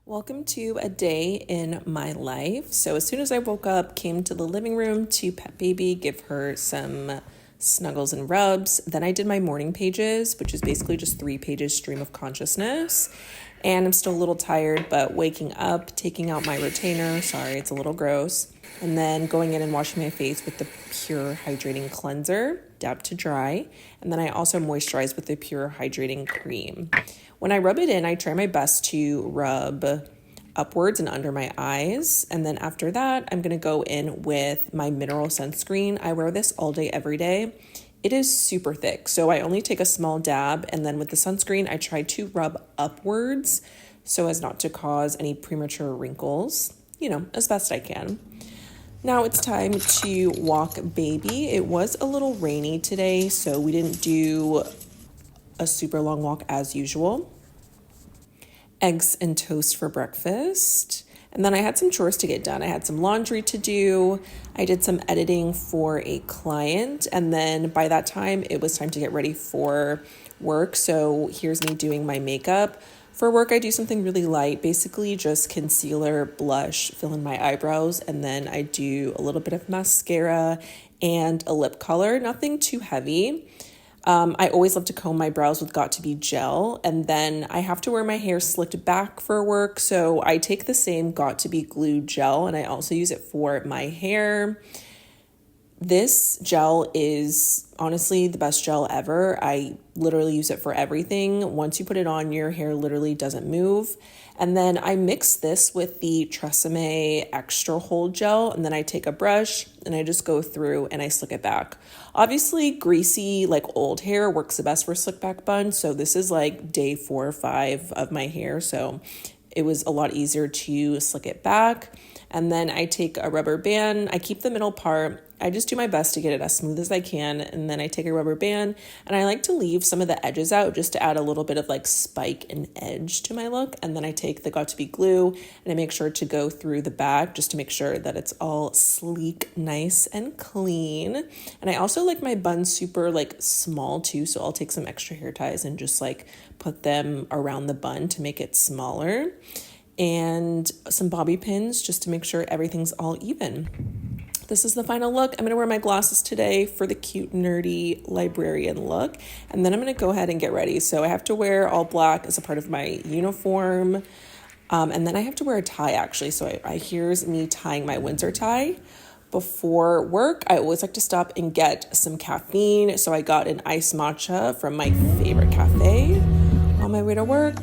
Welcome to a day in my life. So as soon as I woke up, came to the living room to pet baby, give her some snuggles and rubs. Then I did my morning pages, which is basically just 3 pages stream of consciousness. And I'm still a little tired, but waking up, taking out my retainer. Sorry, it's a little gross. And then going in and washing my face with the Pure Hydrating Cleanser, dab to dry. And then I also moisturize with the Pure Hydrating Cream. When I rub it in, I try my best to rub upwards and under my eyes. And then after that, I'm going to go in with my mineral sunscreen. I wear this all day, every day. It is super thick, so I only take a small dab. And then with the sunscreen, I try to rub upwards so as not to cause any premature wrinkles, as best I can. Now it's time to walk baby. It was a little rainy today, so we didn't do a super long walk as usual. Eggs and toast for breakfast. And then I had some chores to get done. I had some laundry to do. I did some editing for a client. And then by that time, it was time to get ready for work. So here's me doing my makeup. For work, I do something really light, basically just concealer, blush, fill in my eyebrows, and then I do a little bit of mascara and a lip color, nothing too heavy. I always love to comb my brows with Got2b gel, and then I have to wear my hair slicked back for work, so I take the same Got2b glue gel, and I also use it for my hair. This gel is honestly the best gel ever. I literally use it for everything. Once you put it on, your hair literally doesn't move. And then I mix this with the Tresemme Extra Hold Gel, and then I take a brush and I just go through and I slick it back. Obviously, greasy, like old hair works the best for a slick back bun. So this is like day 4 or 5 of my hair. So it was a lot easier to slick it back. And then I take a rubber band. I keep the middle part. I just do my best to get it as smooth as I can. And then I take a rubber band and I like to leave some of the edges out just to add a little bit of like spike and edge to my look. And then I take the Got2b glue and I make sure to go through the back just to make sure that it's all sleek, nice, and clean. And I also like my buns super like small too. So I'll take some extra hair ties and just like put them around the bun to make it smaller. And some bobby pins just to make sure everything's all even. This is the final look. I'm going to wear my glasses today for the cute, nerdy librarian look. And then I'm going to go ahead and get ready. So I have to wear all black as a part of my uniform. And then I have to wear a tie, actually. So here's me tying my Windsor tie. Before work, I always like to stop and get some caffeine. So I got an iced matcha from my favorite cafe on my way to work.